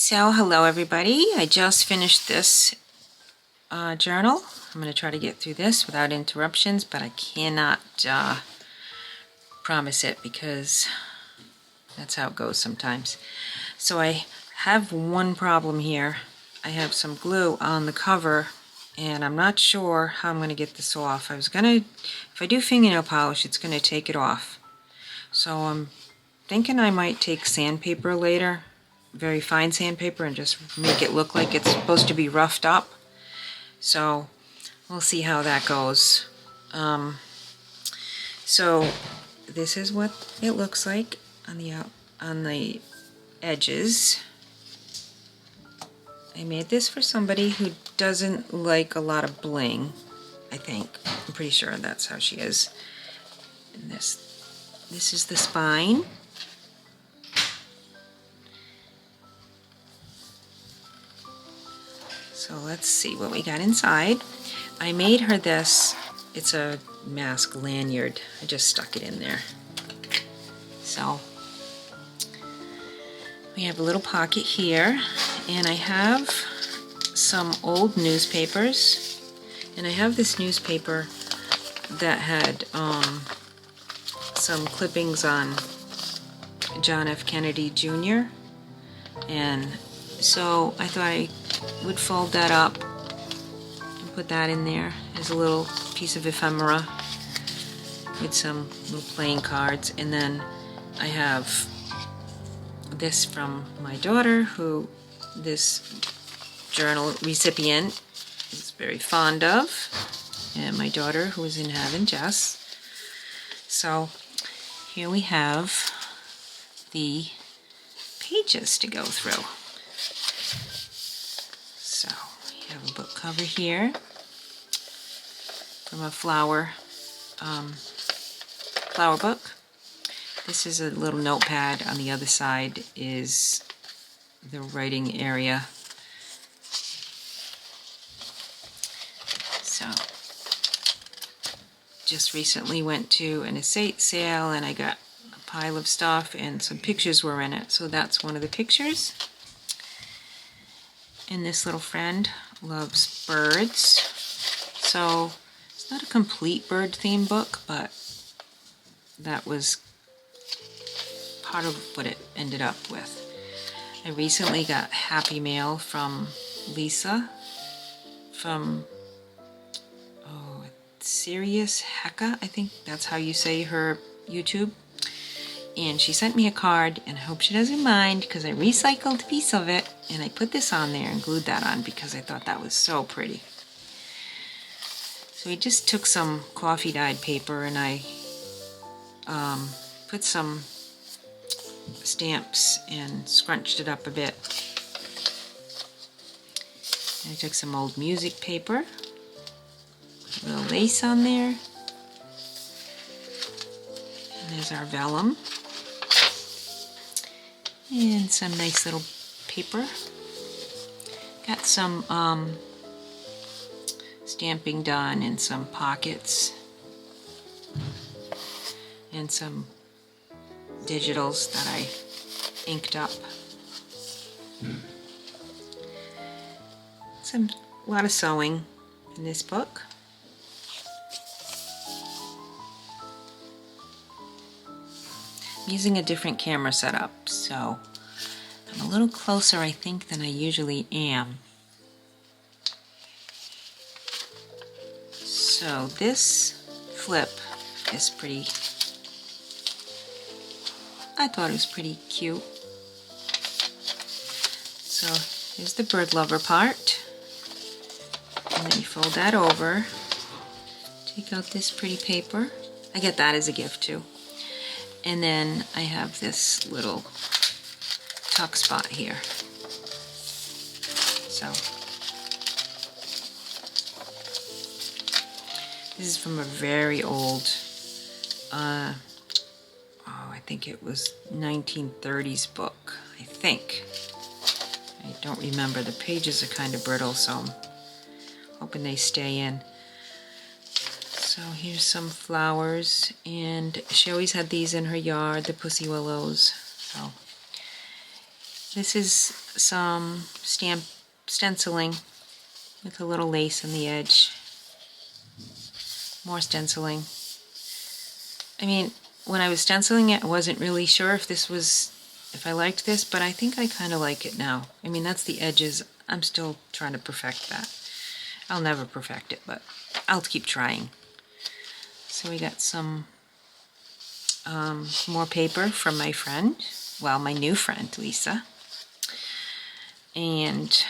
So hello everybody, I just finished this journal. I'm going to try to get through this without interruptions, but I cannot promise it because that's how it goes sometimes. So I have one problem here. I have some glue on the cover and I'm not sure how I'm going to get this off. If I do fingernail polish, it's going to take it off. So I'm thinking I might take sandpaper later, very fine sandpaper, and just make it look like it's supposed to be roughed up. So we'll see how that goes. So this is what it looks like on the edges. I made this for somebody who doesn't like a lot of bling, I think. I'm pretty sure that's how she is. And this is the spine. So let's see what we got inside. I made her this. It's a mask lanyard. I just stuck it in there. So we have a little pocket here, and I have some old newspapers, and I have this newspaper that had some clippings on John F. Kennedy Jr. and so I thought I would fold that up and put that in there as a little piece of ephemera with some little playing cards. And then I have this from my daughter, who this journal recipient is very fond of, and my daughter who is in heaven, Jess. So here we have the pages to go through. So we have a book cover here from a flower book. This is a little notepad. On the other side is the writing area. So just recently went to an estate sale and I got a pile of stuff and some pictures were in it. So that's one of the pictures. And this little friend loves birds. So it's not a complete bird theme book, but that was part of what it ended up with. I recently got Happy Mail from Lisa from Sirius Heka, I think that's how you say her YouTube. And she sent me a card, and I hope she doesn't mind because I recycled a piece of it and I put this on there and glued that on because I thought that was so pretty. So we just took some coffee dyed paper and I put some stamps and scrunched it up a bit. And I took some old music paper, a little lace on there, and there's our vellum. And some nice little paper. Got some stamping done and some pockets and some digitals that I inked up. A lot of sewing in this book. I'm using a different camera setup, so I'm a little closer, I think, than I usually am. So this flip is pretty, I thought it was pretty cute. So here's the bird lover part. And then you fold that over. Take out this pretty paper. I get that as a gift too. And then I have this little tuck spot here. So this is from a very old, I think it was 1930s book, I think. I don't remember. The pages are kind of brittle, so I'm hoping they stay in. So here's some flowers, and she always had these in her yard, the pussy willows. So, This is some stenciling with a little lace on the edge. More stenciling. I mean, when I was stenciling it, I wasn't really sure if I liked this, but I think I kind of like it now. I mean, that's the edges. I'm still trying to perfect that. I'll never perfect it, but I'll keep trying. So we got some more paper from my friend, well, my new friend, Lisa. And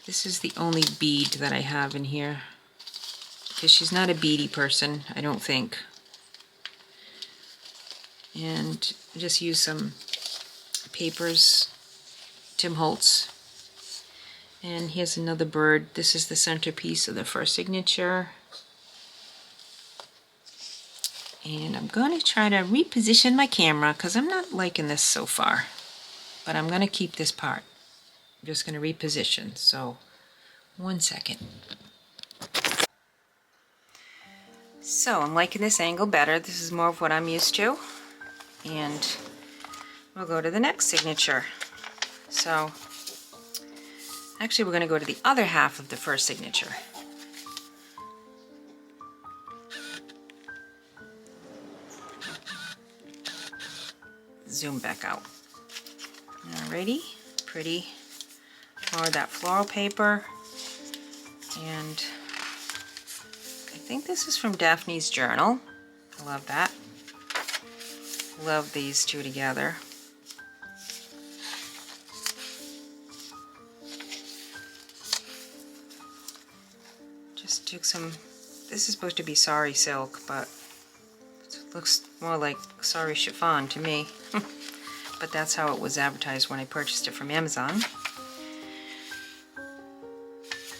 this is the only bead that I have in here, because she's not a beady person, I don't think. And just use some papers, Tim Holtz. And here's another bird. This is the centerpiece of the first signature. And I'm going to try to reposition my camera because I'm not liking this so far. But I'm going to keep this part. I'm just going to reposition. So, 1 second. So, I'm liking this angle better. This is more of what I'm used to. And we'll go to the next signature. So, actually we're going to go to the other half of the first signature. Zoom back out. Alrighty, pretty. More of that floral paper. And I think this is from Daphne's journal. I love that. Love these two together. Just took some, this is supposed to be sari silk, but it looks more like sari chiffon to me. But that's how it was advertised when I purchased it from Amazon.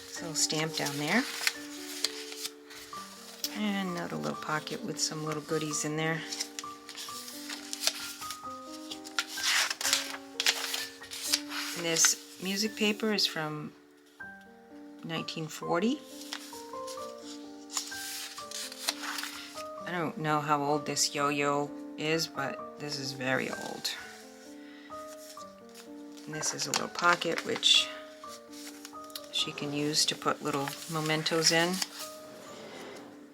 This little stamp down there. And another little pocket with some little goodies in there. And this music paper is from 1940. I don't know how old this yo-yo is, but this is very old. And this is a little pocket which she can use to put little mementos in.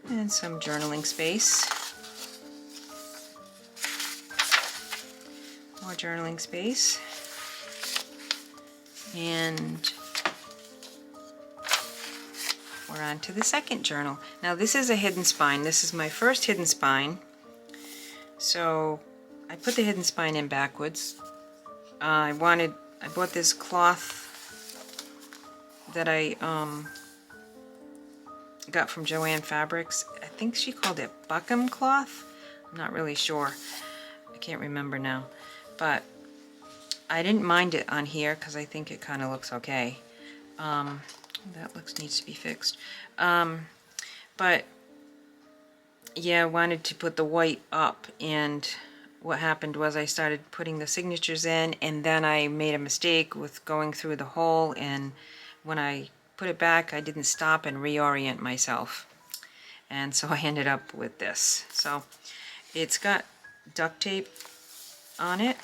And some journaling space. More journaling space. And we're on to the second journal. Now this is a hidden spine. This is my first hidden spine. So I put the hidden spine in backwards. I bought this cloth that I got from Joanne Fabrics. I think she called it buckham cloth. I'm not really sure. I can't remember now. But I didn't mind it on here because I think it kind of looks okay. That needs to be fixed. But yeah, I wanted to put the white up, and what happened was I started putting the signatures in, and then I made a mistake with going through the hole, and when I put it back I didn't stop and reorient myself, and so I ended up with this. So it's got duct tape on it,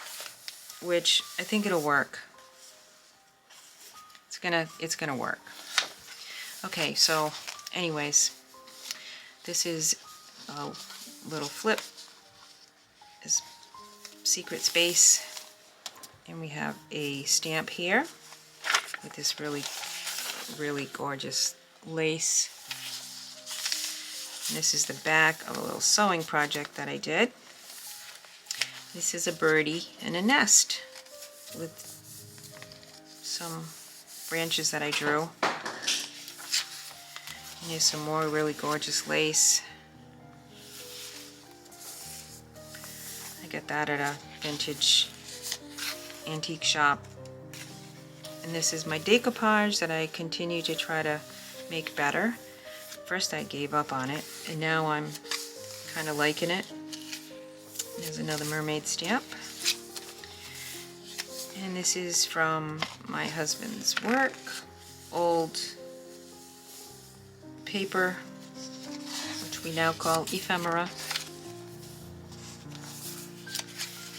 which I think it'll work. It's gonna work. Okay, so anyways, this is a little flip, this secret space, and we have a stamp here with this really gorgeous lace. And this is the back of a little sewing project that I did. This is a birdie and a nest with some branches that I drew. And here's some more really gorgeous lace. I got that at a vintage antique shop. And this is my decoupage that I continue to try to make better. First I gave up on it, and now I'm kind of liking it. There's another mermaid stamp. And this is from my husband's work. Old paper, which we now call ephemera.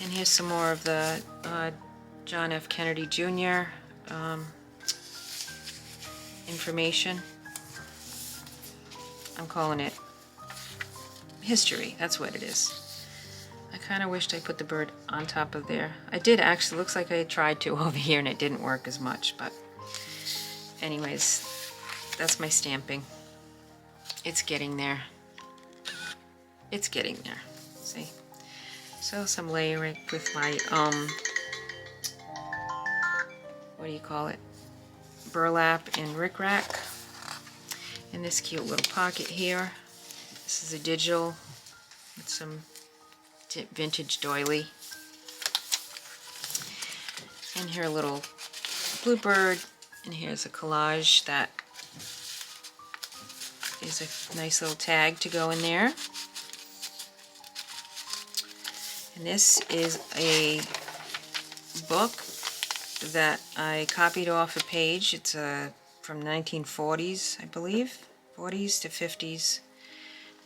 And here's some more of the John F. Kennedy Jr. Information. I'm calling it history. That's what it is. I kind of wished I put the bird on top of there. I did actually. Looks like I tried to over here and it didn't work as much, but anyways, that's my stamping. It's getting there. It's getting there. See? So some layering with my what do you call it? Burlap and rickrack. And this cute little pocket here. This is a digital with some vintage doily. And here a little bluebird. And here's a collage that is a nice little tag to go in there. And this is a book that I copied off a page. It's from 1940s, I believe, 40s to 50s.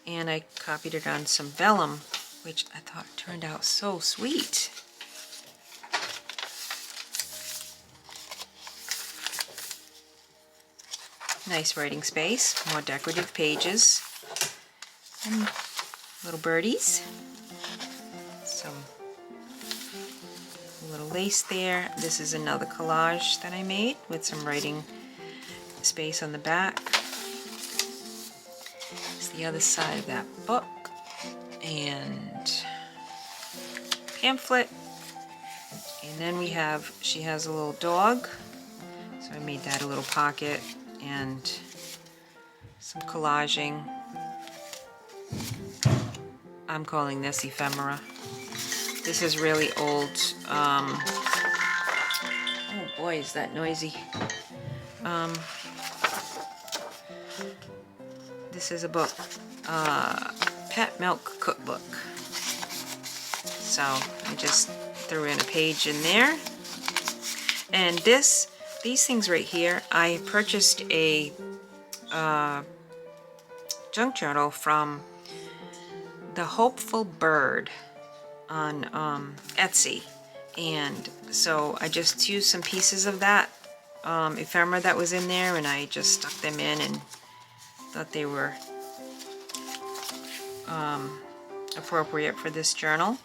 And I copied it on some vellum, which I thought turned out so sweet. Nice writing space, more decorative pages, and little birdies. Some little lace there. This is another collage that I made with some writing space on the back. It's the other side of that book. And pamphlet. And then we have, she has a little dog. So I made that a little pocket and some collaging. I'm calling this ephemera. This is really old. Oh boy, is that noisy. This is a book, Pet Milk Cookbook. So I just threw in a page in there. And these things right here, I purchased a junk journal from the Hopefullbird on Etsy, and so I just used some pieces of that ephemera that was in there, and I just stuck them in and thought they were appropriate for this journal.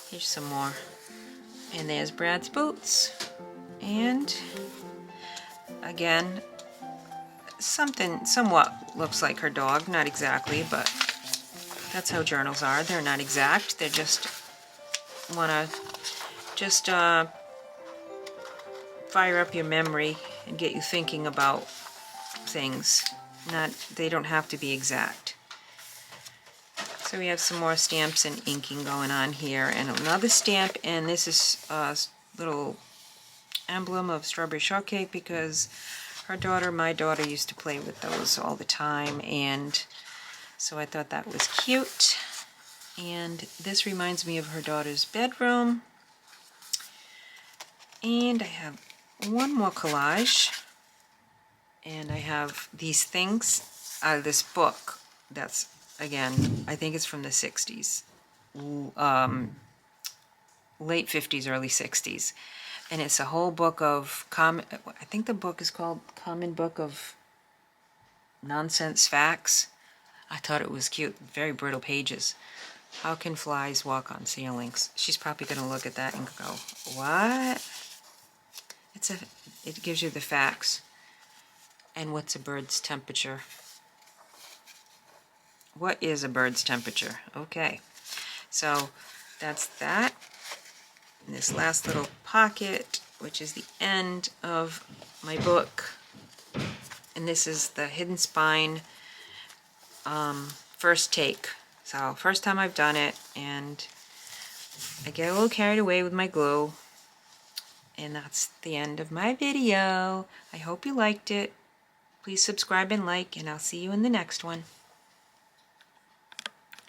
Here's some more. And there's Brad's boots. And again, something somewhat looks like her dog. Not exactly, but that's how journals are. They're not exact. They just want to just fire up your memory and get you thinking about things. They don't have to be exact. So we have some more stamps and inking going on here, and another stamp, and this is a little emblem of strawberry shortcake because my daughter used to play with those all the time, and so I thought that was cute. And this reminds me of her daughter's bedroom. And I have one more collage, and I have these things out of this book that's, again, I think it's from the 60s, late 50s, early 60s. And it's a whole book of, I think the book is called Common Book of Nonsense Facts. I thought it was cute, very brittle pages. How can flies walk on ceilings? She's probably going to look at that and go, what? It gives you the facts. And what's a bird's temperature? What is a bird's temperature? Okay, so that's that. And this last little pocket, which is the end of my book. And this is the Hidden Spine first take. So first time I've done it, and I get a little carried away with my glue. And that's the end of my video. I hope you liked it. Please subscribe and like, and I'll see you in the next one.